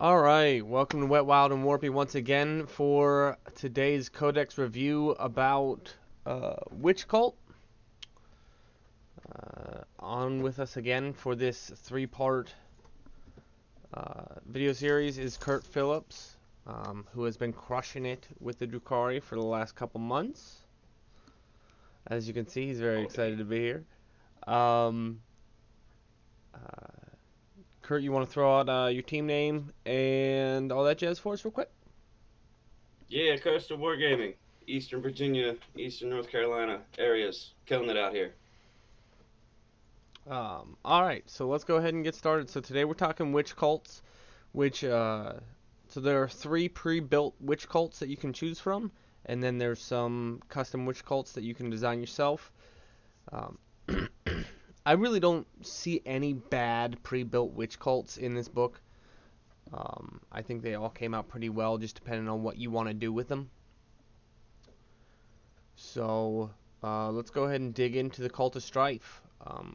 Alright, welcome to Wet, Wild, and Warpy once again for today's Codex review about Witch Cult. On with us again for this three-part video series is Curt Phillips, who has been crushing it with the Drukhari for the last couple months. As you can see, he's very excited to be here. Curt, you want to throw out your team name and all that jazz for us real quick? Yeah, Coastal Wargaming, Eastern Virginia, Eastern North Carolina areas, killing it out here. Alright, so let's go ahead and get started. So today we're talking witch cults, so there are 3 pre-built witch cults that you can choose from, and then there's some custom witch cults that you can design yourself. I really don't see any bad pre-built witch cults in this book. I think they all came out pretty well, just depending on what you want to do with them. So, let's go ahead and dig into the Cult of Strife,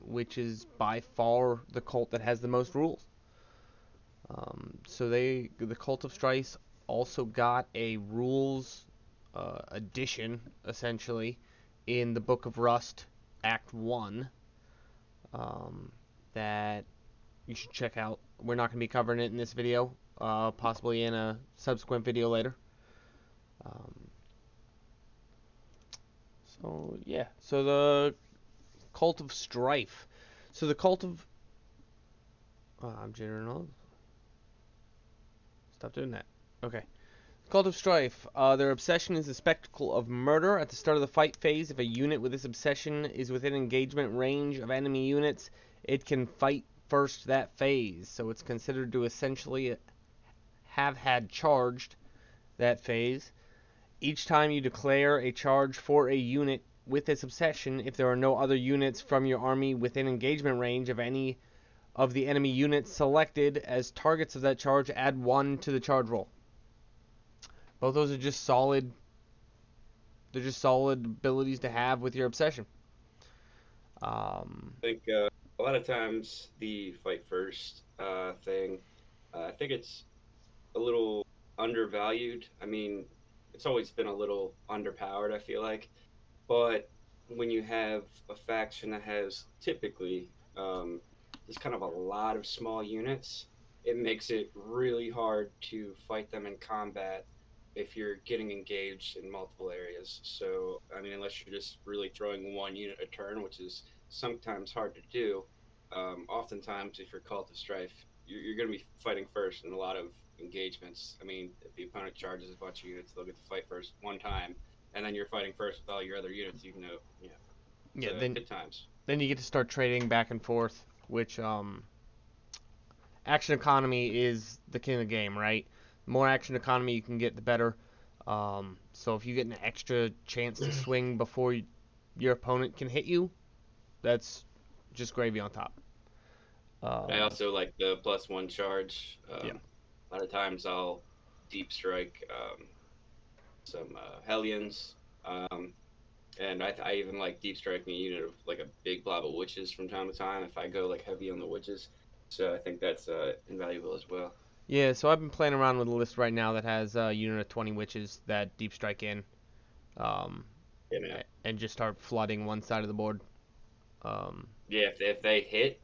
which is by far the cult that has the most rules. The Cult of Strife also got a rules addition, essentially, in the Book of Rust, Act 1, that you should check out. We're not going to be covering it in this video, possibly in a subsequent video later. So the Cult of Strife. So the Cult of... I'm jittering on. Stop doing that. Okay. Cult of Strife. Their obsession is the spectacle of murder. At the start of the fight phase, if a unit with this obsession is within engagement range of enemy units, it can fight first that phase. So it's considered to essentially have had charged that phase. Each time you declare a charge for a unit with this obsession, if there are no other units from your army within engagement range of any of the enemy units selected as targets of that charge, add 1 to the charge roll. Both those are just solid. They're just solid abilities to have with your obsession. I think a lot of times the fight first thing, I think it's a little undervalued. I mean, it's always been a little underpowered, I feel like. But when you have a faction that has typically just kind of a lot of small units, it makes it really hard to fight them in combat if you're getting engaged in multiple areas. So, I mean, unless you're just really throwing one unit a turn, which is sometimes hard to do, oftentimes if you're Cult of Strife, you're going to be fighting first in a lot of engagements. I mean, if the opponent charges a bunch of units, they'll get to fight first one time, and then you're fighting first with all your other units, even though, it's Yeah, then good times. then you get to start trading back and forth, which action economy is the king of the game, right? The more action economy you can get, the better. So if you get an extra chance to swing before your opponent can hit you, that's just gravy on top. I Um, also like the +1 charge. yeah, A lot of times I'll deep strike some Hellions. And I even like deep striking a unit of like a big blob of witches from time to time if I go like heavy on the witches. So I think that's invaluable as well. yeah. So I've been playing around with a list right now that has a unit of 20 witches that deep strike in, um, Yeah, man. and just start flooding one side of the board. Um, Yeah, if they hit,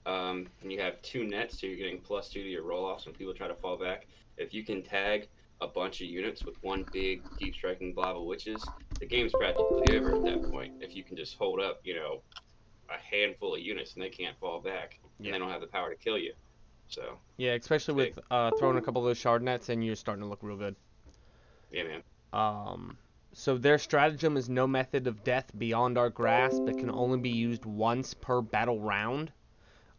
and you have 2 nets, so you're getting +2 to your roll offs when people try to fall back. If you can tag a bunch of units with one big deep striking blob of witches, the game's practically over at that point. If you can just hold up, a handful of units and they can't fall back and yeah, they don't have the power to kill you. So yeah. Especially it's big. with throwing a couple of those shard nets, and you're starting to look real good. Yeah, man. Um, so their stratagem is no method of death beyond our grasp. It can only be used once per battle round,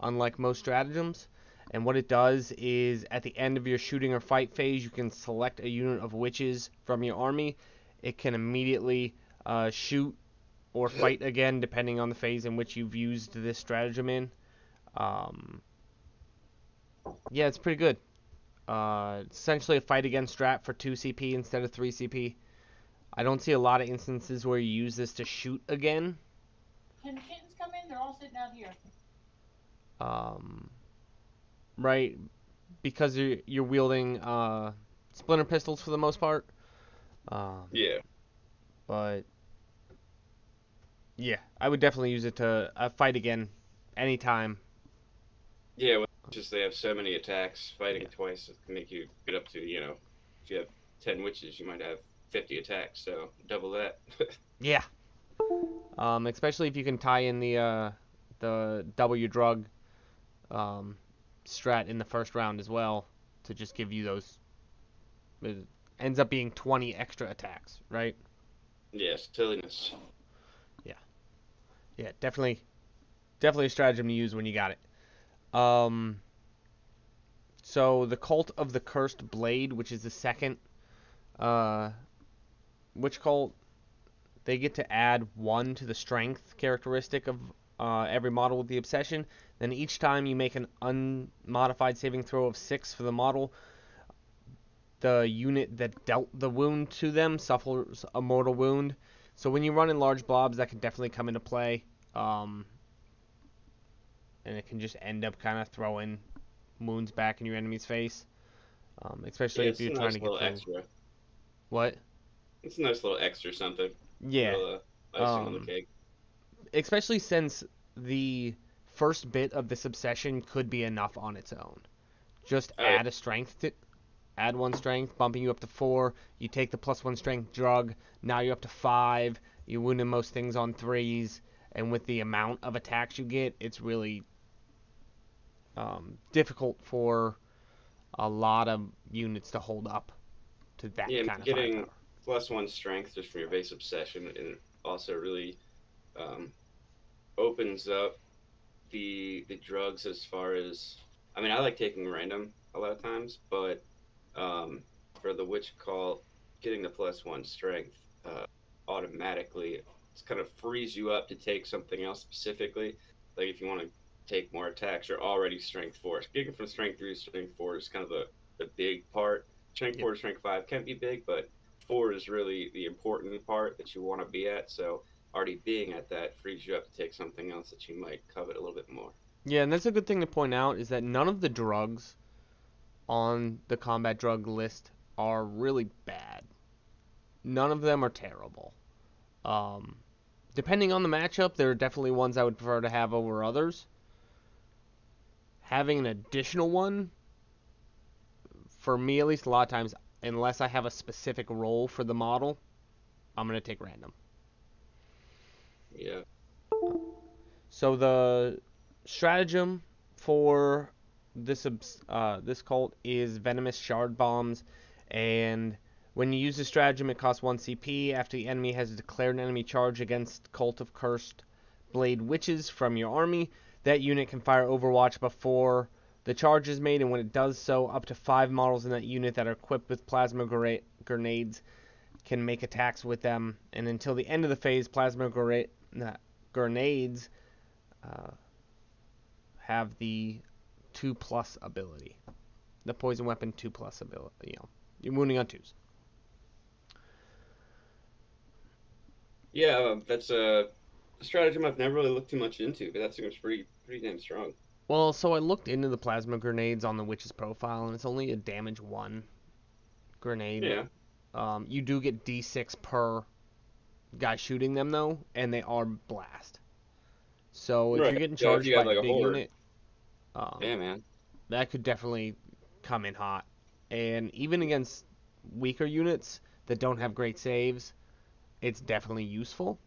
unlike most stratagems. And what it does is, at the end of your shooting or fight phase, you can select a unit of witches from your army. It can immediately shoot or fight again, depending on the phase in which you've used this stratagem in. Um, yeah, it's pretty good. It's essentially a fight against strat for 2 CP instead of 3 CP. I don't see a lot of instances where you use this to shoot again. Can the kittens come in? They're all sitting out here. Um, right. because you're wielding splinter pistols for the most part. Yeah. But yeah, I would definitely use it to fight again anytime. Yeah, well, just they have so many attacks. Fighting Yeah. twice it can make you get up to, if you have 10 witches, you might have 50 attacks, so double that. Yeah. Especially if you can tie in the W drug strat in the first round as well to just give you those. It ends up being 20 extra attacks, right? Yeah, silliness. Yeah. Yeah, definitely a stratagem to use when you got it. So the Cult of the Cursed Blade, which is the second witch cult, they get to add 1 to the strength characteristic of every model with the obsession. Then each time you make an unmodified saving throw of 6 for the model, the unit that dealt the wound to them suffers a mortal wound. So when you run in large blobs, that can definitely come into play. And it can just end up kind of throwing wounds back in your enemy's face. Especially Yeah, if it's a you're trying nice to get little through. extra. What? It's a nice little extra something. Yeah. Little icing on the cake. Especially since the first bit of this obsession could be enough on its own. Just Oh, add a strength to add 1 strength, bumping you up to 4. You take the +1 strength drug. Now you're up to 5. You wound in most things on 3s, and with the amount of attacks you get, it's really difficult for a lot of units to hold up to that yeah, kind of getting firepower. +1 strength just from your base obsession, and it also really um, opens up the drugs as far as I mean, I like taking random a lot of times, but um, for the witch call, getting the +1 strength automatically it's kind of frees you up to take something else specifically. Like if you want to take more attacks, you're already strength 4. Getting from strength 3 to strength 4 is kind of the big part. Strength Yep. 4 to strength 5 can be big, but 4 is really the important part that you want to be at. So already being at that frees you up to take something else that you might covet a little bit more. Yeah, and that's a good thing to point out is that none of the drugs on the combat drug list are really bad. None of them are terrible. Um, Depending on the matchup, there are definitely ones I would prefer to have over others. Having an additional one, for me at least, a lot of times, unless I have a specific role for the model, I'm going to take random. Yeah. So the stratagem for this this cult is Venomous Shard Bombs, and when you use the stratagem, it costs 1 CP. After the enemy has declared an enemy charge against Cult of Cursed Blade Witches from your army, that unit can fire Overwatch before the charge is made, and when it does so, up to 5 models in that unit that are equipped with plasma grenades can make attacks with them, and until the end of the phase, grenades have the 2+ ability. The poison weapon 2+ ability. You're wounding on 2s. Yeah, that's a stratagem I've never really looked too much into, but that seems pretty damn strong. Well, so I looked into the plasma grenades on the witch's profile, and it's only a damage 1 grenade. Yeah. You do get D6 per guy shooting them, though, and they are blast. So if Right. you're getting Yeah, if charged you by have a like a big horde. unit, um, Yeah, man. that could definitely come in hot. And even against weaker units that don't have great saves, it's definitely useful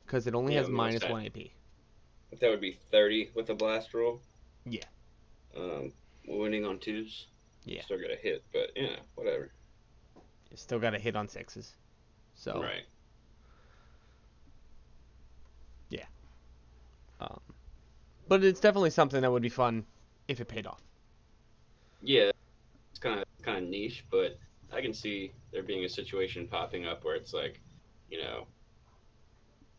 because it only Yeah, has I mean, what's minus that? 1 AP. That would be 30 with a blast roll. Yeah, Um, Winning on 2s. yeah. Still got a hit, but yeah, whatever. You still got to hit on 6s. So, Right. yeah. Um, but it's definitely something that would be fun if it paid off. Yeah, it's kind of niche, but I can see there being a situation popping up where it's like, you know,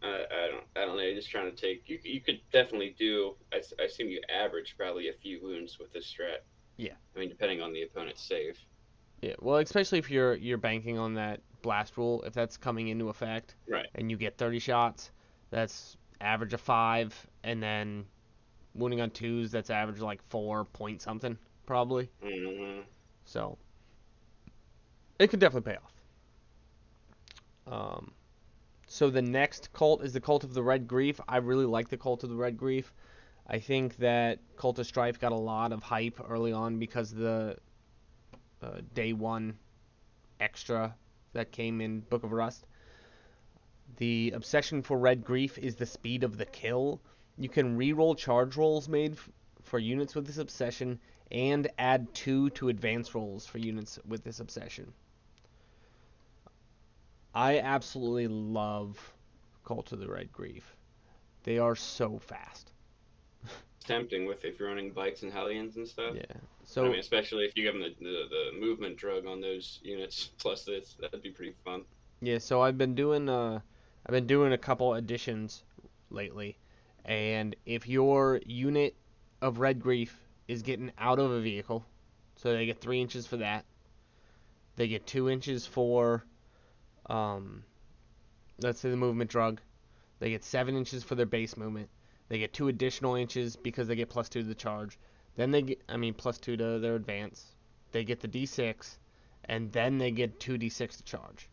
I don't know. You're just trying to take. You could definitely do. I assume you average probably a few wounds with this strat. Yeah. I mean, depending on the opponent's save. Yeah. Well, especially if you're banking on that blast rule, if that's coming into effect Right. and you get 30 shots, that's average of 5, and then wounding on 2s, that's average like 4 point something. probably. Mm-hmm. So it could definitely pay off. So the next cult is the Cult of the Red Grief. I really like the Cult of the Red Grief. I think that Cult of Strife got a lot of hype early on because of the day one extra that came in Book of Rust. The obsession for Red Grief is the speed of the kill. You can reroll charge rolls made for units with this obsession and add 2 to advance rolls for units with this obsession. I absolutely love Cult of the Red Grief. They are so fast. It's tempting with if you're running bikes and Hellions and stuff. Yeah. I So mean, especially if you give them the movement drug on those units plus this, that'd be pretty fun. yeah, so I've been doing a couple additions lately, and if your unit of Red Grief is getting out of a vehicle, so they get 3 inches for that. They get 2 inches for, let's say the movement drug. They get 7 inches for their base movement. They get 2 additional inches because they get +2 to the charge. Then they get, +2 to their advance. They get the D6, and then they get 2d6 to charge.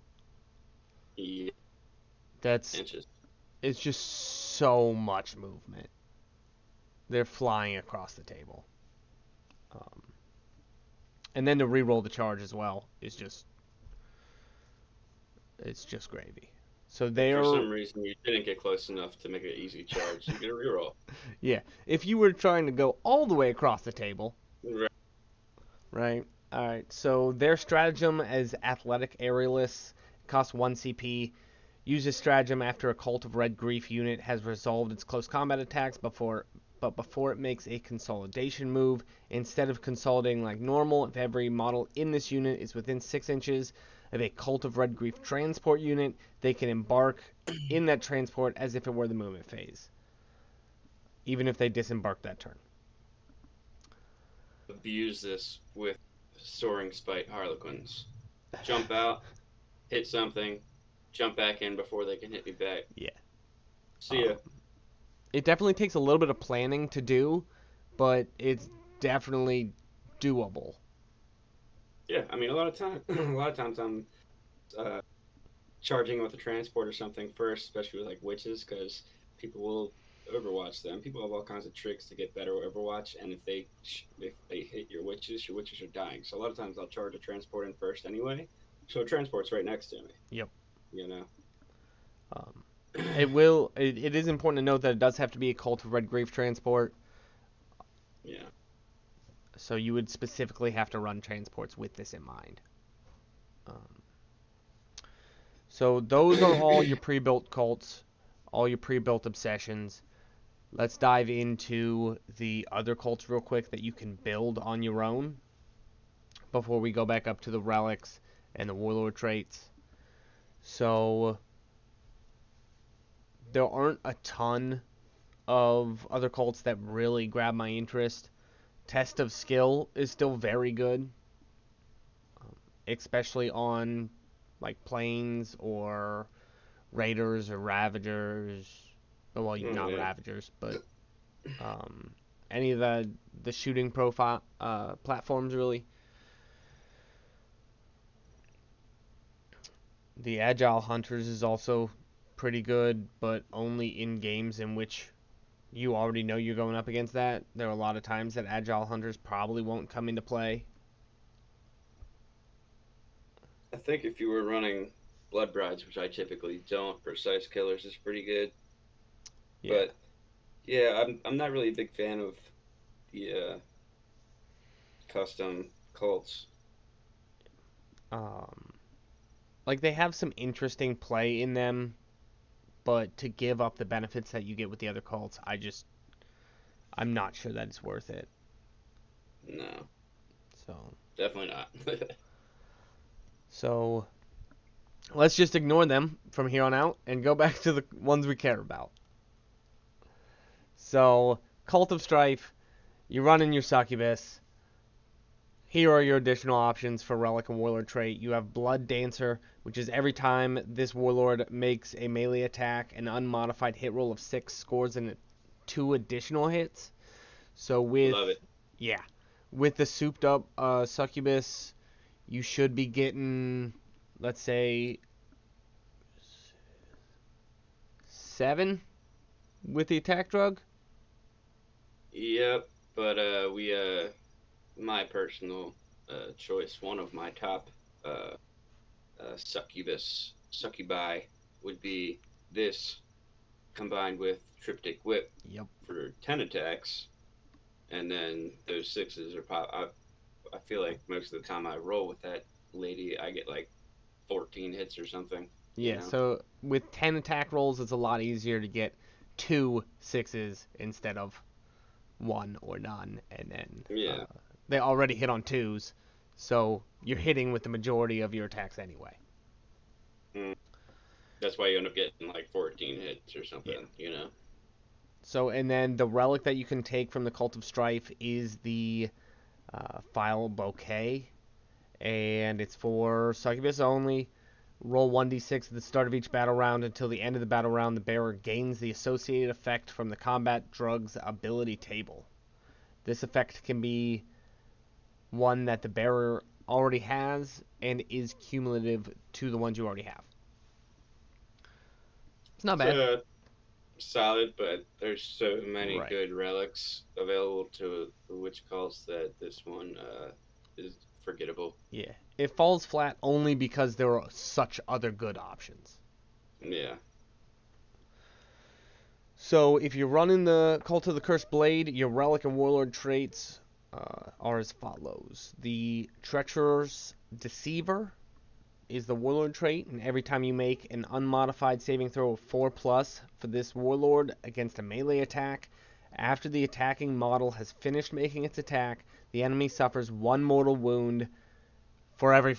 Yeah. That's Inches. It's just so much movement. They're flying across the table. And then to reroll the charge as well is just gravy. So If they're for some reason you didn't get close enough to make it an easy charge, you get a reroll. yeah. If you were trying to go all the way across the table, Right. right? All right. So their stratagem as athletic aerialists costs 1 CP. Uses stratagem after a Cult of Red Grief unit has resolved its close combat attacks before it makes a consolidation move. Instead of consolidating like normal, if every model in this unit is within 6 inches of a Cult of Red Grief transport unit, they can embark in that transport as if it were the movement phase, even if they disembark that turn. Abuse this with Soaring Spite Harlequins. Jump out, hit something, jump back in before they can hit me back. Yeah. See ya. It definitely takes a little bit of planning to do, but it's definitely doable. Yeah, I mean, a lot of times I'm uh, charging with a transport or something first, especially with like witches, because people will overwatch them. People have all kinds of tricks to get better overwatch, and if they hit your witches are dying. So a lot of times I'll charge a transport in first anyway. So a transport's right next to me. Yep. You know. It is important to note that it does have to be a Cult of Red Grief transport. Yeah. So you would specifically have to run transports with this in mind. So those are all your pre-built cults, all your pre-built obsessions. Let's dive into the other cults real quick that you can build on your own before we go back up to the relics and the warlord traits. So there aren't a ton of other cults that really grab my interest. Test of Skill is still very good, especially on like planes or raiders or ravagers. Well, not Yeah. ravagers, but any of the shooting profile platforms really. The Agile Hunters is also pretty good, but only in games in which you already know you're going up against that. There are a lot of times that Agile Hunters probably won't come into play. I think if you were running Blood Brides, which I typically don't, Precise Killers is pretty good. Yeah. But yeah, I'm not really a big fan of the custom cults. Like they have some interesting play in them, but to give up the benefits that you get with the other cults, I'm not sure that it's worth it. No, So definitely not. so let's just ignore them from here on out and go back to the ones we care about. So Cult of Strife, you run in your Succubus. Here are your additional options for Relic and Warlord trait. You have Blood Dancer, which is every time this Warlord makes a melee attack, an unmodified hit roll of 6 scores and 2 additional hits. So Love it. with the souped up Succubus, you should be getting, let's say, 7 with the attack drug. Yep, but my personal choice, one of my top succubi would be this combined with Triptych Whip for 10 attacks, and then those 6s are I feel like most of the time I roll with that lady, I get like 14 hits or something. Yeah, so with 10 attack rolls, it's a lot easier to get 2 6s instead of 1 or none, and then they already hit on 2s, so you're hitting with the majority of your attacks anyway. That's why you end up getting like 14 hits or something, you know? So, and then the relic that you can take from the Cult of Strife is the File Bouquet, and it's for Succubus only. Roll 1d6 at the start of each battle round. Until the end of the battle round, the bearer gains the associated effect from the combat drug's ability table. This effect can be one that the bearer already has and is cumulative to the ones you already have. It's not bad. Solid, but there's so many good relics available to the witch cults that this one is forgettable. Yeah, it falls flat only because there are such other good options. Yeah. So if you're running the Cult of the Cursed Blade, your relic and warlord traits are as follows. The Treacherous Deceiver is the warlord trait, and every time you make an unmodified saving throw of 4+ for this warlord against a melee attack, after the attacking model has finished making its attack, the enemy suffers 1 mortal wound for every...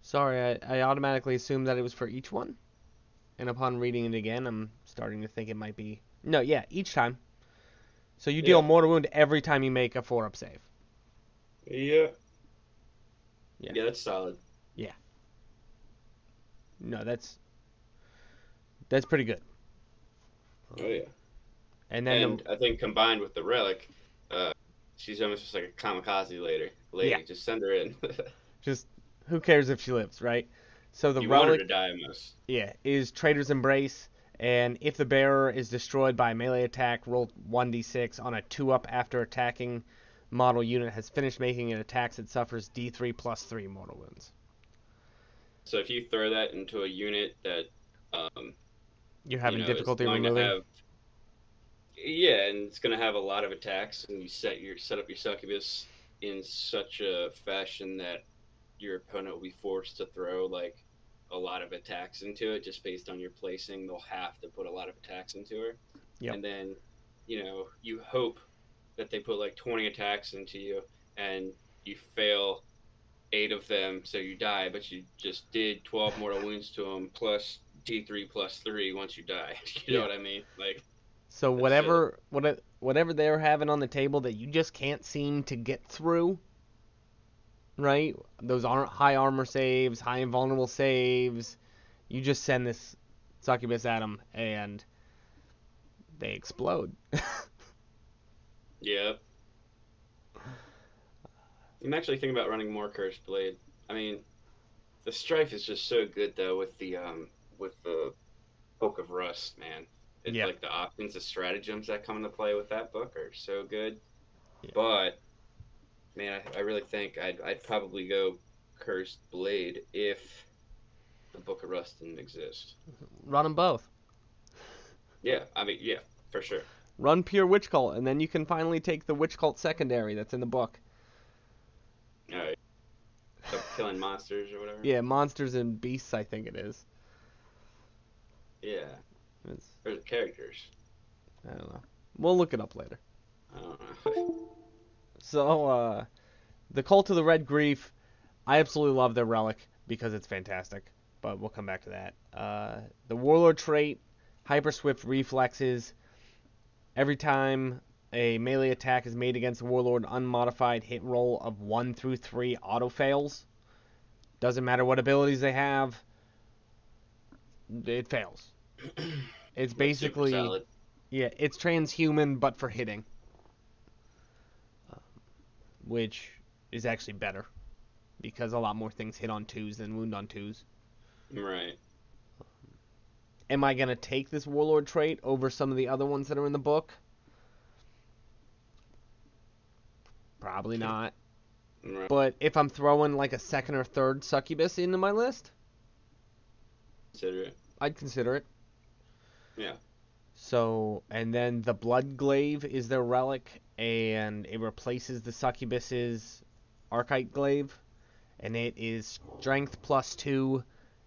Sorry, I automatically assumed that it was for each one. And upon reading it again, I'm starting to think it might be... No, yeah, each time. So you deal mortal wound every time you make a 4-up save. Yeah, that's solid. Yeah. No, that's pretty good. Oh, yeah. And then I think combined with the relic, she's almost just like a kamikaze lady. Yeah. Just send her in. Just, who cares if she lives, right? So the you relic... want her to die almost. Yeah, is Traitor's Embrace, and if the bearer is destroyed by a melee attack, roll 1d6 on a 2-up after attacking model unit has finished making an attack, it suffers d3 plus 3 mortal wounds. So if you throw that into a unit that you're having difficulty removing, and it's going to have a lot of attacks, and you set up your succubus in such a fashion that your opponent will be forced to throw like a lot of attacks into it just based on your placing. They'll have to put a lot of attacks into her. Yep. And then, you hope that they put like 20 attacks into you and you fail 8 of them, so you die, but you just did 12 mortal wounds to them plus D3 plus 3 once you die. You know what I mean? Like, so whatever they're having on the table that you just can't seem to get through, right? Those aren't high armor saves, high invulnerable saves. You just send this succubus at them, and they explode. Yep. I'm actually thinking about running more Cursed Blade. I mean, the Strife is just so good though with the Book of Rust, man. It's like the options, the stratagems that come into play with that book are so good. Yeah. But man, I really think I'd probably go Cursed Blade if the Book of Rust didn't exist. Run them both. Yeah, I mean, yeah, for sure. Run pure Witch Cult, and then you can finally take the Witch Cult secondary that's in the book. Alright. So killing monsters or whatever? Yeah, monsters and beasts, I think it is. Yeah. Or the characters. I don't know. We'll look it up later. I don't know. So, the Cult of the Red Grief, I absolutely love their relic because it's fantastic, but we'll come back to that. The Warlord trait, Hyperswift Reflexes. Every time a melee attack is made against a Warlord, unmodified hit roll of 1 through 3 auto fails. Doesn't matter what abilities they have, it fails. It's basically Yeah, it's transhuman, but for hitting. Which is actually better. Because a lot more things hit on 2s than wound on 2s. Right. Am I going to take this Warlord trait over some of the other ones that are in the book? Probably not. Right. But if I'm throwing like a second or third Succubus into my list, Consider it. I'd consider it. Yeah. So, and then the Blood Glaive is their relic, and it replaces the Succubus's Archite Glaive, and it is Strength +2,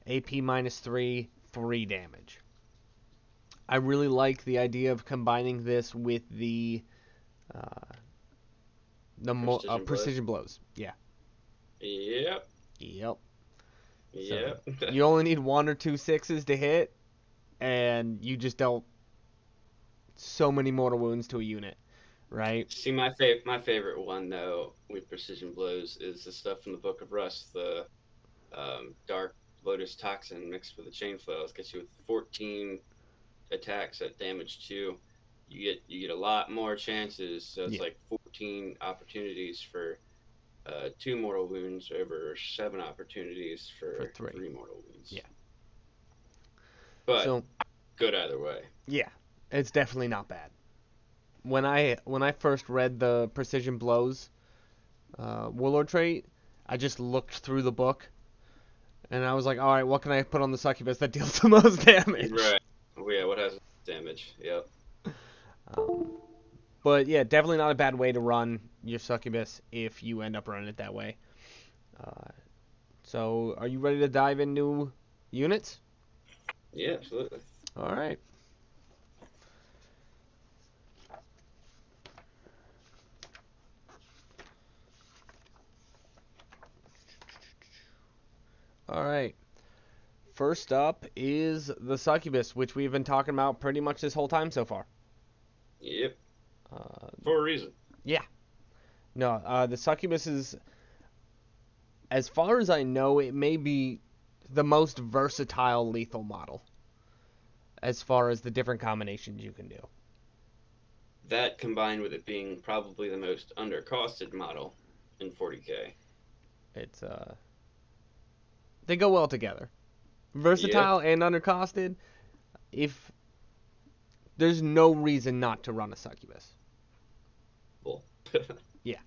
AP -3, 3 damage. I really like the idea of combining this with the precision blows. Yeah. Yep. Yep. Yep. So you only need 1 or 2 6s to hit, and you just dealt so many mortal wounds to a unit, right? See, my favorite one though with precision blows is the stuff from the Book of Rust, the Dark Lotus Toxin mixed with the chain flails gets you with 14 attacks at damage 2. You get a lot more chances, so it's like 14 opportunities for 2 mortal wounds over 7 opportunities for 3 mortal wounds. Yeah. But so, good either way. Yeah, it's definitely not bad. When I first read the precision blows Warlord trait, I just looked through the book, and I was like, all right, what can I put on the Succubus that deals the most damage? Right. Oh, yeah, what has damage? Yep. But yeah, definitely not a bad way to run your Succubus if you end up running it that way. So, are you ready to dive into units? Yeah, absolutely. All right. All right. First up is the Succubus, which we've been talking about pretty much this whole time so far. Yep. For a reason. Yeah. No, the Succubus is, as far as I know, it may be the most versatile lethal model as far as the different combinations you can do. That combined with it being probably the most undercosted model in 40k. It's they go well together. Versatile and undercosted. If there's no reason not to run a Succubus. Cool. Yeah.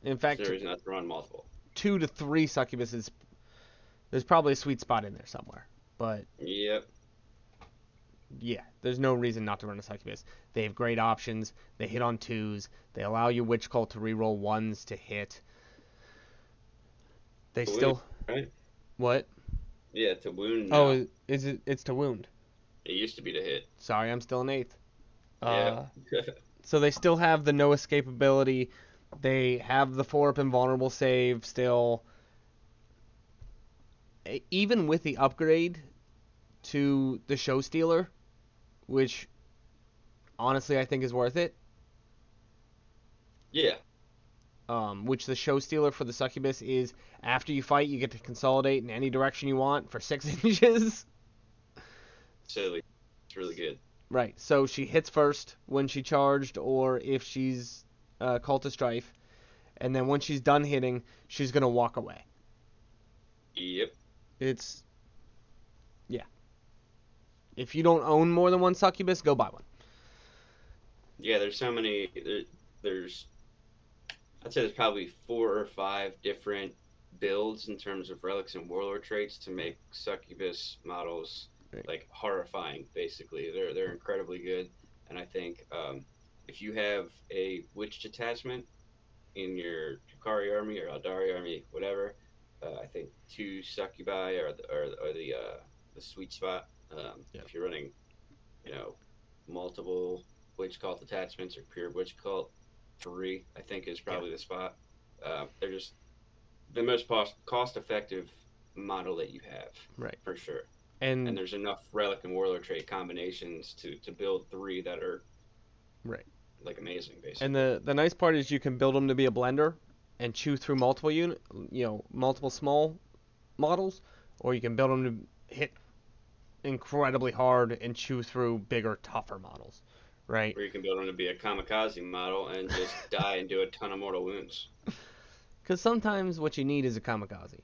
In fact, there's no reason not to run multiple. 2 to 3 Succubuses. There's probably a sweet spot in there somewhere. But yep. Yeah, there's no reason not to run a Succubus. They have great options. They hit on 2s. They allow your Witch Cult to reroll 1s to hit. They still... Right? What? Yeah, to wound now. Oh, is it? It's to wound. It used to be to hit. Sorry, I'm still an 8th. Yeah. So they still have the no escape ability. They have the 4-up invulnerable save still. Even with the upgrade to the Show Stealer, which honestly I think is worth it. Yeah. Which the Show Stealer for the Succubus is after you fight, you get to consolidate in any direction you want for 6 inches. Silly. It's really good. Right. So she hits first when she charged, or if she's Cult of Strife, and then when she's done hitting, she's gonna walk away. Yep. It's if you don't own more than one Succubus, go buy one. Yeah, there's so many. I'd say there's probably 4 or 5 different builds in terms of relics and warlord traits to make Succubus models like horrifying. Basically, they're incredibly good, and I think if you have a witch detachment in your Drukhari army or Eldari army, whatever, I think 2 Succubi are the sweet spot. If you're running, multiple witch cult attachments or pure witch cult, 3 I think is probably the spot. They're just the most cost-effective model that you have, right? For sure. And there's enough relic and warlord trait combinations to build 3 that are right, like amazing, basically. And the nice part is you can build them to be a blender and chew through multiple multiple small models, or you can build them to hit incredibly hard and chew through bigger, tougher models, right? Or you can build them to be a kamikaze model and just die and do a ton of mortal wounds. Because sometimes what you need is a kamikaze.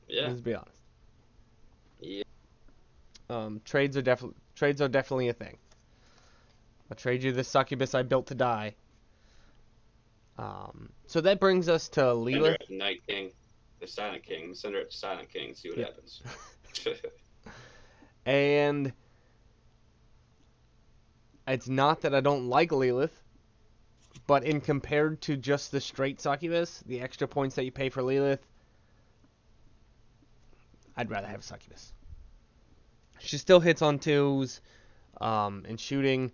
Yeah. Let's be honest. Yeah. Trades are definitely a thing. I'll trade you the succubus I built to die. So that brings us to Send her Lilith. at the Night King, the Silent King. Send her at the Silent King. See what Yep. happens. And it's not that I don't like Lilith, but in compared to just the straight succubus, the extra points that you pay for Lilith, I'd rather have a succubus. She still hits on twos, in shooting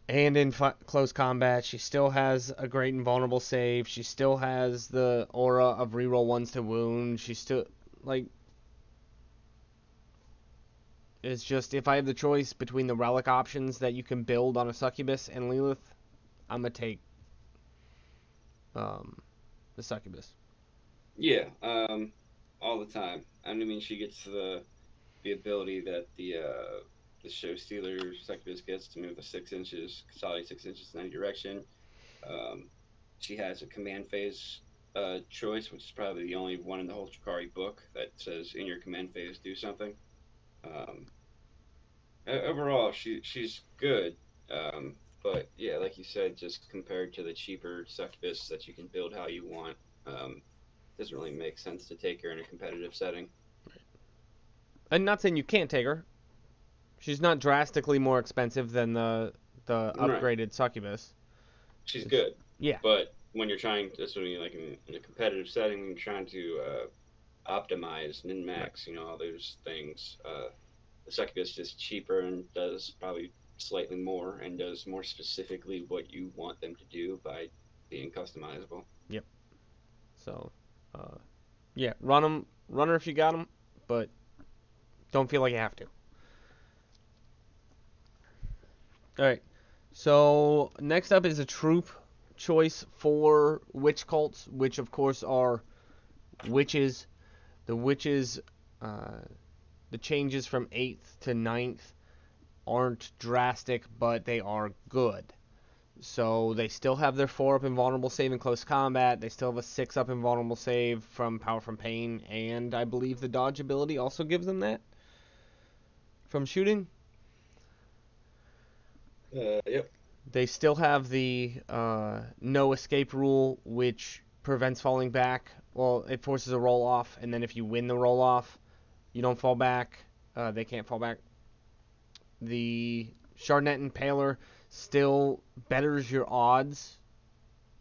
and in close combat. She still has a great invulnerable save. She still has the aura of reroll ones to wound. She still, like, it's just, if I have the choice between the relic options that you can build on a succubus and Lilith, I'm going to take the succubus. Yeah, all the time. I mean, she gets the ability that the show stealer Succubus gets to move the 6 inches, consolidate 6 inches in any direction. Um, she has a command phase choice, which is probably the only one in the whole Drukhari book that says in your command phase do something. Um, Overall, she's good. But yeah, like you said, just compared to the cheaper Succubus that you can build how you want, doesn't really make sense to take her in a competitive setting. I'm not saying you can't take her. She's not drastically more expensive than the Right. upgraded succubus. She's good. Yeah. But when you're trying, that's when you like in a competitive setting, when you're trying to optimize min Right. max, all those things. The Succubus is just cheaper and does probably slightly more and does more specifically what you want them to do by being customizable. Yep. So, yeah, run her if you got them, but don't feel like you have to. All right. So next up is a troop choice for witch cults, which of course are witches. The witches, the changes from 8th to 9th aren't drastic, but they are good. So they still have their 4-up invulnerable save in close combat. They still have a 6-up invulnerable save from Power from Pain, and I believe the dodge ability also gives them that from shooting. Yep. They still have the no escape rule, which prevents falling back. Well, it forces a roll off, and then if you win the roll off, you don't fall back. They can't fall back. The Chardonnette Impaler still betters your odds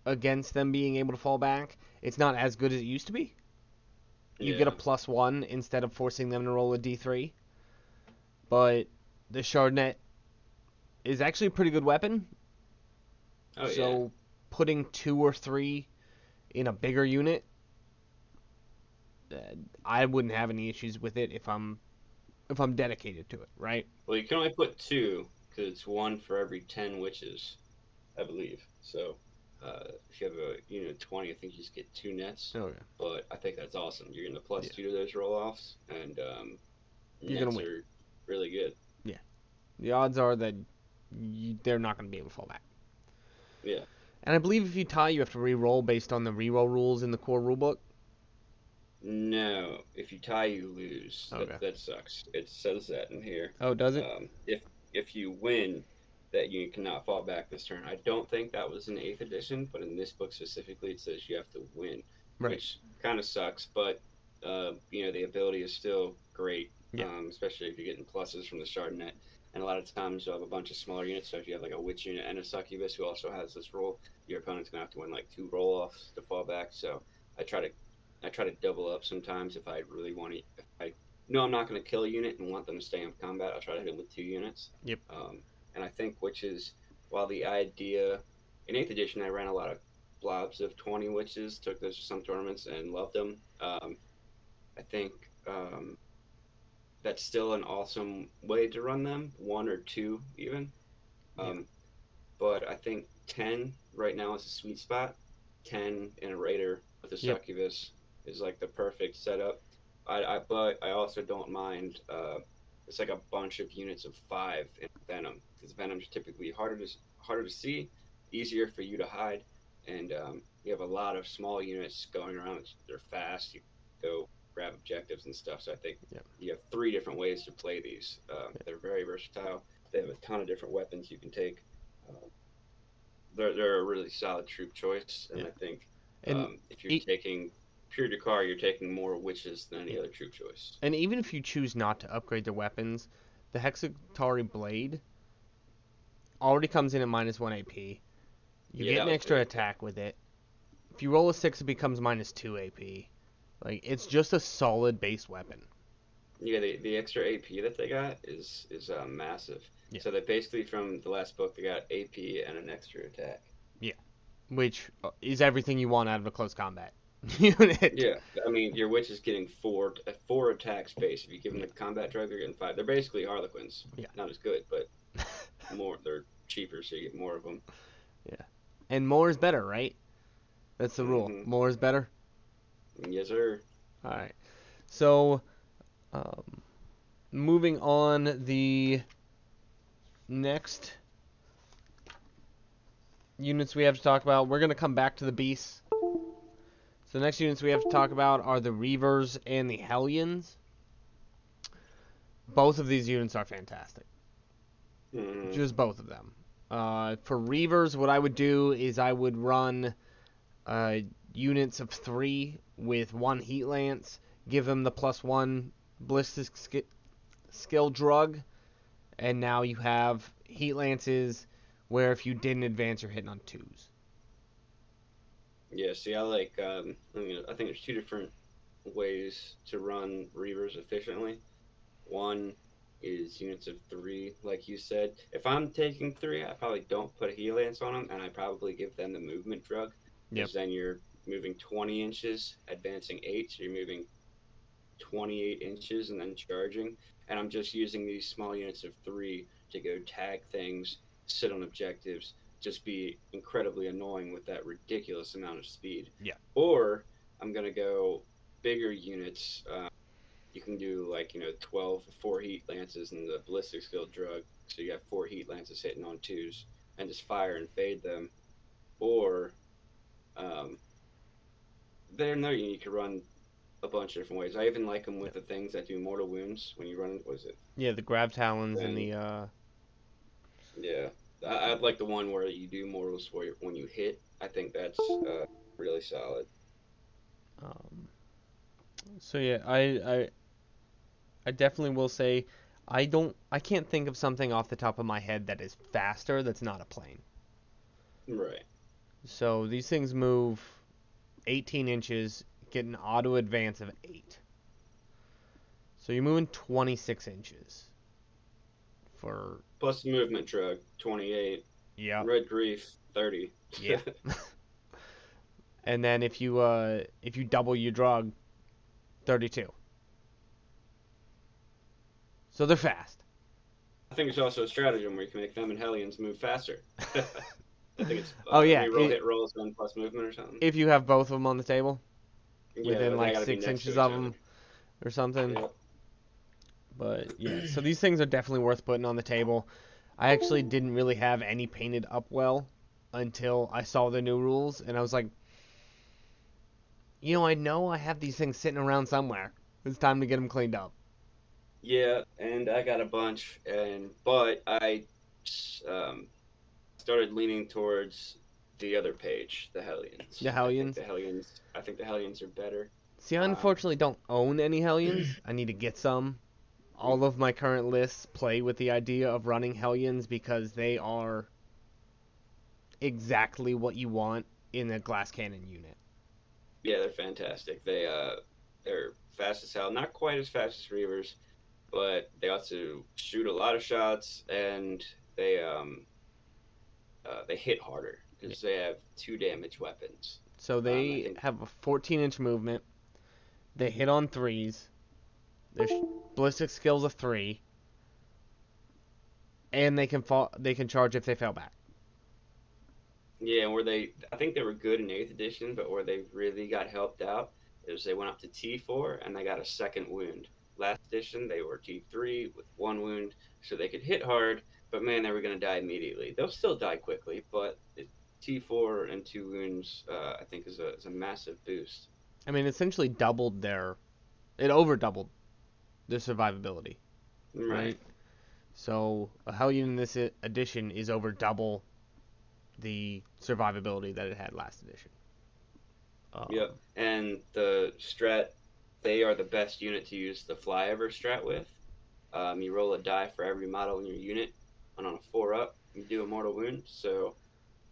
against them being able to fall back. It's not as good as it used to be. You get a Yeah. +1 instead of forcing them to roll a d3. But the Chardonnette is actually a pretty good weapon. Oh yeah. So putting 2 or 3 in a bigger unit, I wouldn't have any issues with it if I'm dedicated to it, right? Well, you can only put two because it's one for every 10 witches, I believe. So if you have a unit of 20, I think you just get 2 nets. Okay. But I think that's awesome. You're getting a plus Yeah. 2 to those roll offs, and You're gonna nets win. are really good. Yeah. The odds are that they're not going to be able to fall back. Yeah. And I believe if you tie, you have to re-roll based on the re-roll rules in the core rulebook. No, if you tie, you lose. Okay. That sucks. It says that in here. Oh, does it? If you win, that you cannot fall back this turn. I don't think that was in 8th edition, but in this book specifically, it says you have to win, Right. which kind of sucks. But the ability is still great, Yeah. especially if you're getting pluses from the Chardonnette. And a lot of times you'll have a bunch of smaller units. So if you have like a witch unit and a succubus who also has this roll, your opponent's gonna have to win like 2 roll-offs to fall back. So I try to I try to double up sometimes if I really want to. If I know I'm not going to kill a unit and want them to stay in combat, I'll try to hit them with 2 units. Yep. And I think witches, while the idea in 8th edition, I ran a lot of blobs of 20 witches, took those to some tournaments and loved them. I think that's still an awesome way to run them, 1 or 2 even. Yeah. But I think 10 right now is a sweet spot. 10 in a Raider with a Yep. Succubus is like the perfect setup. But I also don't mind the it's like a bunch of units of 5 in Venom, because Venom's typically harder to see, easier for you to hide, and you have a lot of small units going around. They're fast. You go grab objectives and stuff. So I think you have 3 different ways to play these. They're very versatile. They have a ton of different weapons you can take. They're a really solid troop choice, and I think if you're taking pure Drukhari, you're taking more witches than any other troop choice. And even if you choose not to upgrade their weapons, the Hexatari Blade already comes in at -1 AP. You get an extra attack with it. If you roll a 6, it becomes -2 AP. Like, it's just a solid base weapon. Yeah, the extra AP that they got is massive. Yeah. So they basically, from the last book, they got AP and an extra attack. Yeah, which is everything you want out of a close combat unit. Yeah, I mean, your witch is getting 4 attacks base. If you give them the combat drug, they're getting 5. They're basically Harlequins. Yeah. Not as good, but more. They're cheaper, so you get more of them. Yeah, and more is better, right? That's the rule. More is better. Yes, sir. All right. So, moving on, the next units we have to talk about, we're going to come back to the beasts. So the next units we have to talk about are the Reavers and the Hellions. Both of these units are fantastic. Just both of them. For Reavers, what I would do is I would run units of 3 with 1 Heat Lance, give them the +1 ballistic skill drug, and now you have Heat Lances where if you didn't advance, you're hitting on 2s. Yeah, see, I like, I think there's 2 different ways to run Reavers efficiently. One is units of 3, like you said. If I'm taking 3, I probably don't put a Heat Lance on them, and I probably give them the movement drug. Because then you're moving 20 inches, advancing 8, so you're moving 28 inches and then charging. And I'm just using these small units of 3 to go tag things, sit on objectives, just be incredibly annoying with that ridiculous amount of speed. Yeah. Or I'm going to go bigger units. You can do 12 4 Heat Lances and the ballistic skill drug. So you have 4 Heat Lances hitting on 2s and just fire and fade them. Or you can run a bunch of different ways. I even like them with the things that do mortal wounds when you run. What is it? Yeah, the Grav Talons and the. Yeah, I'd like the one where you do mortals when you hit. I think that's really solid. So yeah, I definitely will say I can't think of something off the top of my head that is faster that's not a plane. Right. So these things move 18 inches, get an auto advance of 8. So you're moving 26 inches. Plus movement drug, 28. Yeah. Red Grief, 30. Yeah. And then if you double your drug, 32. So they're fast. I think it's also a stratagem where you can make them and Hellions move faster. I think it's hit rolls then plus movement or something. If you have both of them on the table, yeah, within 6 inches of them or something. Yeah. But yeah, so these things are definitely worth putting on the table. I actually didn't really have any painted up well until I saw the new rules, and I was like, I know I have these things sitting around somewhere. It's time to get them cleaned up. Yeah, and I got a bunch, but I started leaning towards the other page, the Hellions. The Hellions? I think the Hellions are better. See, I unfortunately don't own any Hellions. I need to get some. All of my current lists play with the idea of running Hellions because they are exactly what you want in a glass cannon unit. Yeah, they're fantastic. They're fast as hell. Not quite as fast as Reavers, but they also shoot a lot of shots, and they hit harder because they have 2 damage weapons. So they have a 14-inch movement. They hit on 3s. Their ballistic skills of 3, and they can charge if they fail back. Yeah, I think they were good in 8th edition, but where they really got helped out is they went up to T4 and they got a second wound, last edition, they were T3 with 1 wound, so they could hit hard, but man, they were going to die immediately. They'll still die quickly, but T4 and 2 wounds, I think, is a massive boost. I mean, essentially doubled it over doubled their survivability, right? So a Hellion in this edition is over double the survivability that it had last edition. Yep, and the strat, they are the best unit to use the flyover strat with. You roll a die for every model in your unit, and on a 4-up, you do a mortal wound. So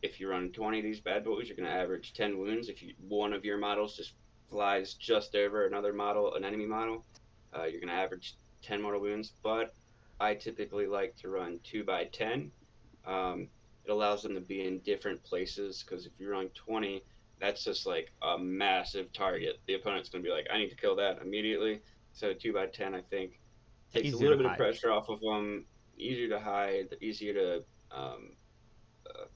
if you run 20 of these bad boys, you're going to average 10 wounds. If one of your models just flies just over another model, an enemy model, you're going to average 10 mortal wounds. But I typically like to run 2x10. It allows them to be in different places, because if you're running 20, that's just like a massive target. The opponent's going to be like, I need to kill that immediately. So 2x10, I think, takes a little bit of pressure off of them, easier to hide, easier to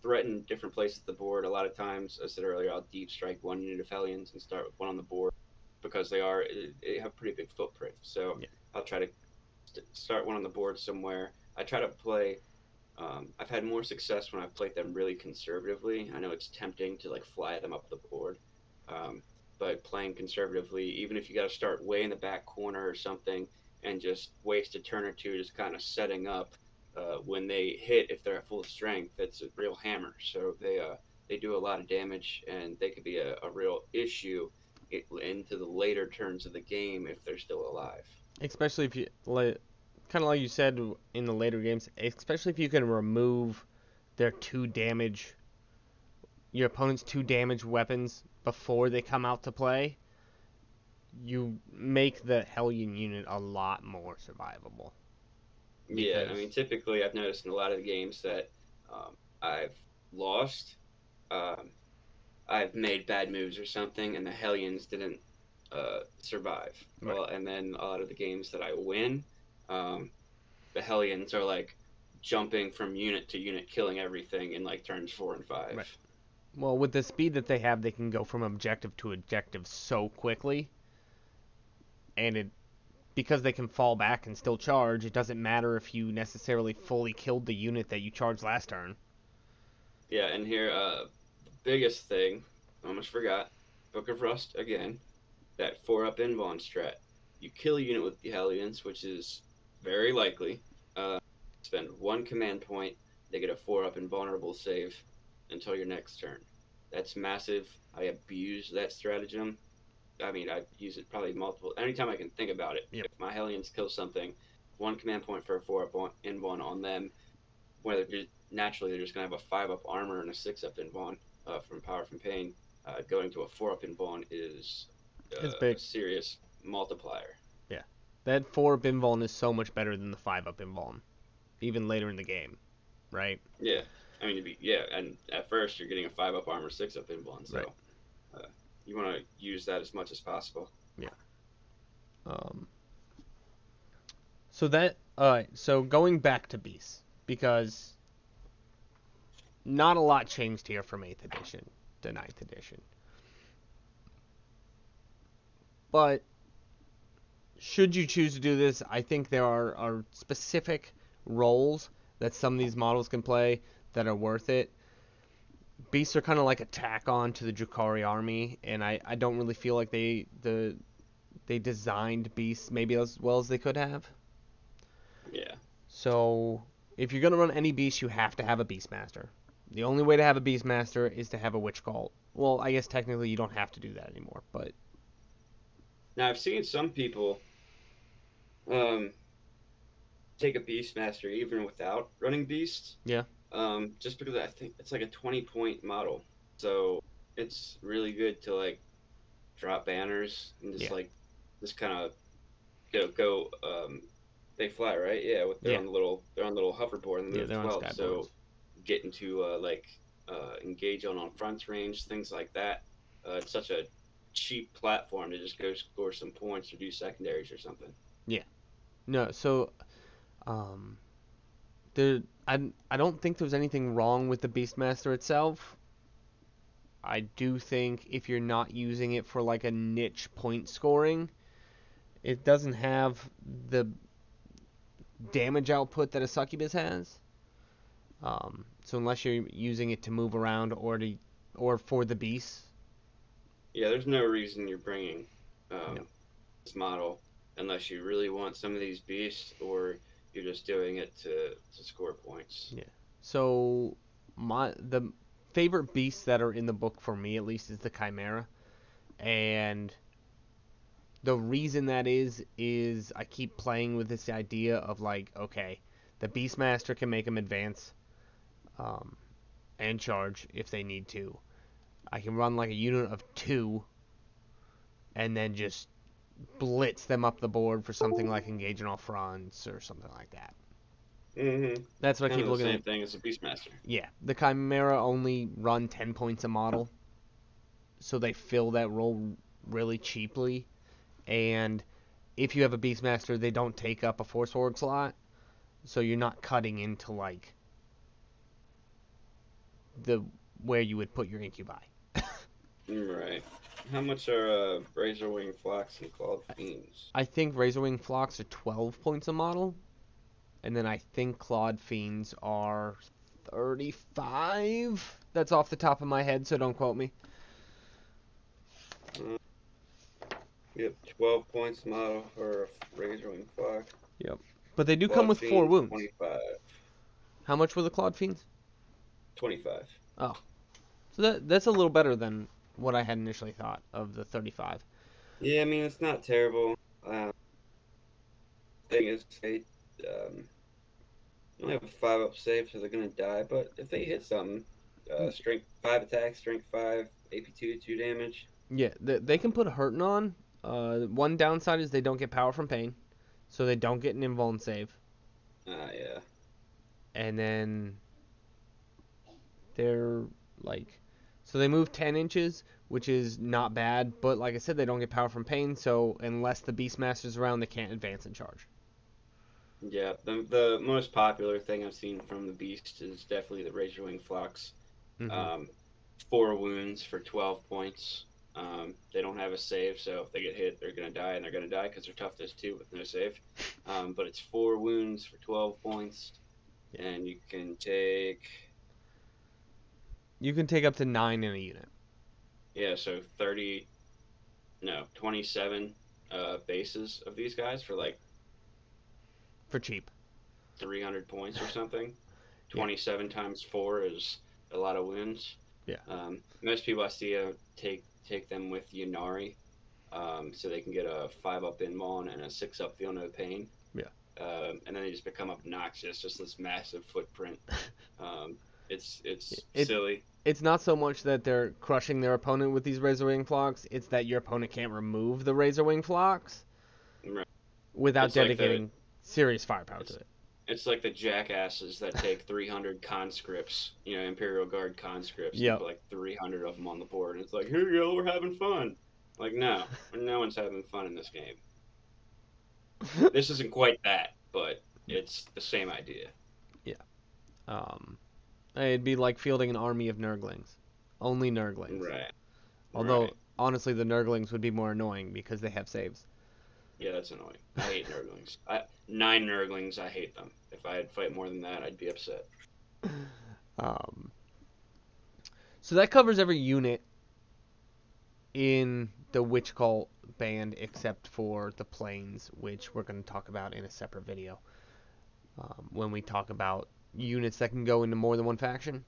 threaten different places of the board. A lot of times, as I said earlier, I'll deep strike one unit of Hellions and start with one on the board, because they have a pretty big footprint. So I'll try to start one on the board somewhere. I try to play. I've had more success when I've played them really conservatively. I know it's tempting to like fly them up the board, but playing conservatively, even if you got to start way in the back corner or something and just waste a turn or two just kind of setting up, when they hit, if they're at full strength, it's a real hammer. So they do a lot of damage, and they could be a real issue into the later turns of the game if they're still alive. Especially if you, kind of like you said in the later games, especially if you can remove your opponent's 2 damage weapons before they come out to play, you make the Hellion unit a lot more survivable. Yeah, I mean, typically I've noticed in a lot of the games that I've lost, I've made bad moves or something, and the Hellions didn't survive. Right. Well, and then a lot of the games that I win, the Hellions are like jumping from unit to unit, killing everything in like turns 4 and 5. Right. Well, with the speed that they have, they can go from objective to objective so quickly, and because they can fall back and still charge, it doesn't matter if you necessarily fully killed the unit that you charged last turn. Yeah, and here, the biggest thing, almost forgot, Book of Rust again, that 4-up invuln strat. You kill a unit with the Hellions, which is very likely. Spend 1 command point, they get a 4-up invulnerable save until your next turn. That's massive. I abuse that stratagem. I mean, I use it probably multiple. Anytime I can think about it. Yep. If my Hellions kill something, 1 command point for a 4-up invuln on them, where naturally they're just going to have a 5-up armor and a 6-up invuln from Power from Pain. Going to a 4-up invuln is a serious multiplier. Yeah. That 4-up invuln is so much better than the 5-up invuln, even later in the game, right? Yeah. I mean, and at first you're getting a 5-up armor, 6-up invuln, so right. You want to use that as much as possible. Yeah. So going back to Beasts, because not a lot changed here from 8th edition to 9th edition. But should you choose to do this, I think there are specific roles that some of these models can play that are worth it. Beasts are kind of like a tack on to the Drukhari army, and I don't really feel like they designed Beasts maybe as well as they could have. Yeah. So if you're going to run any Beast, you have to have a Beastmaster. The only way to have a Beastmaster is to have a Witch Cult. Well, I guess technically you don't have to do that anymore, but... Now, I've seen some people take a Beastmaster even without running Beasts. Yeah. Just because I think it's like a 20-point model. So it's really good to like drop banners and just kind of go they fly, right? Yeah, they're on the little hoverboard and they're 12. So get into engage on front range, things like that. It's such a cheap platform to just go score some points or do secondaries or something. Yeah. No, so I don't think there's anything wrong with the Beastmaster itself. I do think if you're not using it for like a niche point scoring, It doesn't have the damage output that a Succubus has. So unless you're using it to move around or for the beasts. Yeah, there's no reason you're bringing No. this model unless you really want some of these beasts, or you're just doing it to score points. Yeah. So the favorite beasts that are in the book for me at least is the Chimera, and the reason that is I keep playing with this idea of like, okay, the Beastmaster can make them advance, um, and charge if they need to. I can run like a unit of 2 and then just blitz them up the board for something like engaging all fronts or something like that. Mm-hmm. That's what I Kind keep of the looking same at. thing as a Beastmaster. Yeah, the Chimera only run 10 points a model, so they fill that role really cheaply. And if you have a Beastmaster, they don't take up a Force Forward slot, so you're not cutting into like the where you would put your Incubi. Right. How much are Razorwing Flocks and Clawed Fiends? I think Razorwing Flocks are 12 points a model, and then I think Clawed Fiends are 35. That's off the top of my head, so don't quote me. Yep, 12 points model for a Razorwing Flock. Yep. But they do come Clawed with 4 Fiends, wounds. 25. How much were the Clawed Fiends? 25. Oh. So that's a little better than what I had initially thought of the 35. Yeah, I mean, it's not terrible. Thing is, they only have a 5-up save, so they're going to die. But if they hit something, strength 5 attack, strength 5, AP2, 2 damage. Yeah, they can put a hurting on. One downside is they don't get power from pain, so they don't get an invuln save. Yeah. And then they're like, so they move 10 inches, which is not bad. But like I said, they don't get power from pain, so unless the Beastmaster's around, they can't advance and charge. Yeah, the most popular thing I've seen from the Beast is definitely the Razorwing Flocks. Mm-hmm. 4 wounds for 12 points. They don't have a save, so if they get hit, they're going to die, and they're going to die because they're toughness 2 with no save. But it's 4 wounds for 12 points, Yeah. and you can take... You can take up to 9 in a unit. Yeah, so 27 bases of these guys for like For cheap. 300 points or something. Yeah. 27 times 4 is a lot of wounds. Yeah. Most people I see take them with Yannari, so they can get a 5-up invuln and a 6-up feel no pain. Yeah. And then they just become obnoxious, just this massive footprint. It's silly. It's not so much that they're crushing their opponent with these Razorwing Flocks, it's that your opponent can't remove the Razorwing Flocks Right. without It's like dedicating serious firepower to it. It's like the jackasses that take 300 conscripts, Imperial Guard conscripts, Yep. and put like 300 of them on the board. And it's like, here you go, we're having fun. Like, no one's having fun in this game. This isn't quite that, but it's the same idea. Yeah. It'd be like fielding an army of Nurglings. Only Nurglings. Right. Although, honestly, the Nurglings would be more annoying because they have saves. Yeah, that's annoying. I hate Nurglings. 9 Nurglings, I hate them. If I had to fight more than that, I'd be upset. So that covers every unit in the Witch Cult band except for the planes, which we're going to talk about in a separate video when we talk about units that can go into more than one faction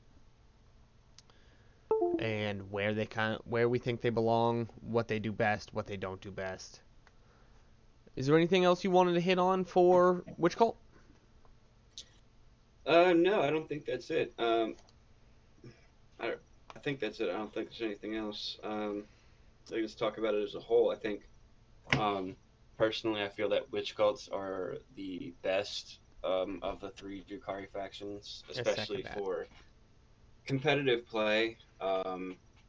and where we think they belong, what they do best, what they don't do best. Is there anything else you wanted to hit on for Witch Cult? No, I don't think that's it. I think that's it. I don't think there's anything else. Let's talk about it as a whole. I think, personally, I feel that Witch Cults are the best of the 3 Drukhari factions, especially for competitive play,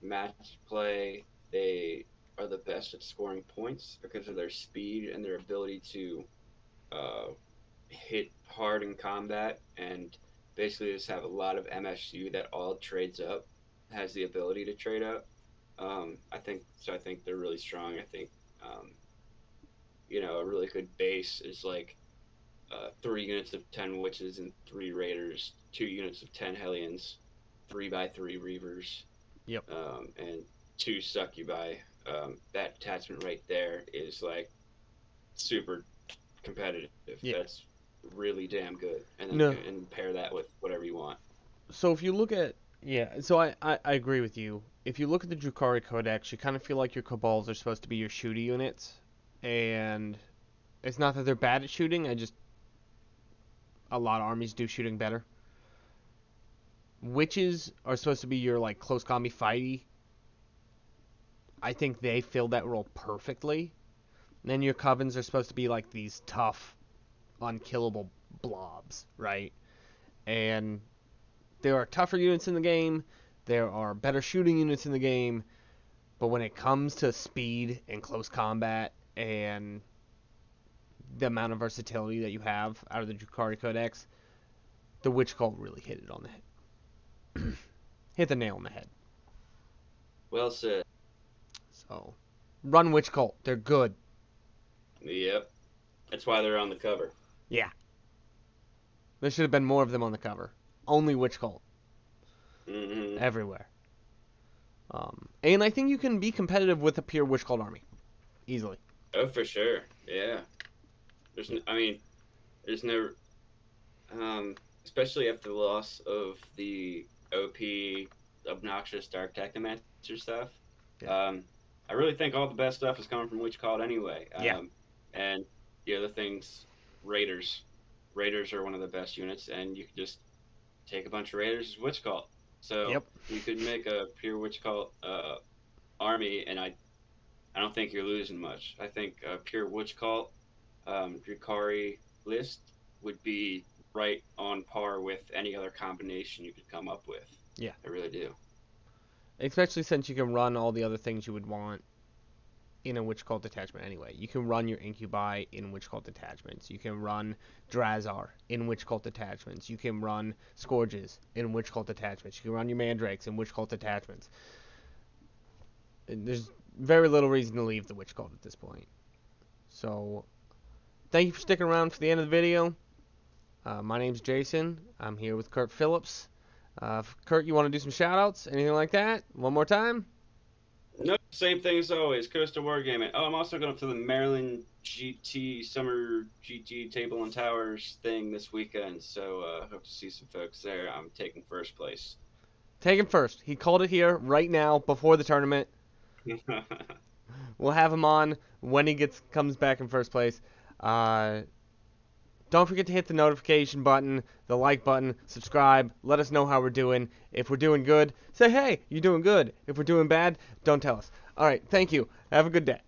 match play. They are the best at scoring points because of their speed and their ability to hit hard in combat, and basically just have a lot of MSU that all trades up, has the ability to trade up. I think they're really strong. I think a really good base is like 3 units of 10 witches and 3 raiders, 2 units of 10 hellions, 3x3 reavers, Yep. and 2 succubi. That attachment right there is like super competitive. Yeah. That's really damn good. And then No. and pair that with whatever you want. So if you look at so I agree with you. If you look at the Drukhari Codex, you kind of feel like your Cabals are supposed to be your shooty units, and it's not that they're bad at shooting. A lot of armies do shooting better. Witches are supposed to be your like close combat fighty. I think they fill that role perfectly. And then your covens are supposed to be like these tough, unkillable blobs, right? And there are tougher units in the game. There are better shooting units in the game. But when it comes to speed and close combat and the amount of versatility that you have out of the Drukhari Codex, the Witch Cult really hit it on the head. Hit the nail on the head. Well said. So, run Witch Cult. They're good. Yep. That's why they're on the cover. Yeah. There should have been more of them on the cover. Only Witch Cult. Mm-hmm. Everywhere. And I think you can be competitive with a pure Witch Cult army. Easily. Oh, for sure. Yeah. There's never, especially after the loss of the OP, obnoxious Dark Technomancer stuff. Yeah. I really think all the best stuff is coming from Witch Cult anyway. Yeah. And the other things, Raiders. Raiders are one of the best units, and you can just take a bunch of Raiders as Witch Cult. So Yep. you could make a pure Witch Cult army, and I don't think you're losing much. I think a pure Witch Cult Drukhari list would be right on par with any other combination you could come up with. Yeah. I really do. Especially since you can run all the other things you would want in a Witch Cult detachment anyway. You can run your Incubi in Witch Cult detachments. You can run Drazar in Witch Cult detachments. You can run Scourges in Witch Cult detachments. You can run your Mandrakes in Witch Cult detachments. There's very little reason to leave the Witch Cult at this point. So, thank you for sticking around for the end of the video. My name's Jason. I'm here with Curt Phillips. Curt, you want to do some shout-outs? Anything like that? One more time? Nope, same thing as always. Coastal Wargaming. Oh, I'm also going up to the Maryland GT Summer GT Table and Towers thing this weekend, so hope to see some folks there. I'm taking first place. Taking first. He called it here right now before the tournament. We'll have him on when he comes back in first place. Don't forget to hit the notification button, the like button, subscribe. Let us know how we're doing. If we're doing good, say, hey, you're doing good. If we're doing bad, don't tell us. All right, thank you. Have a good day.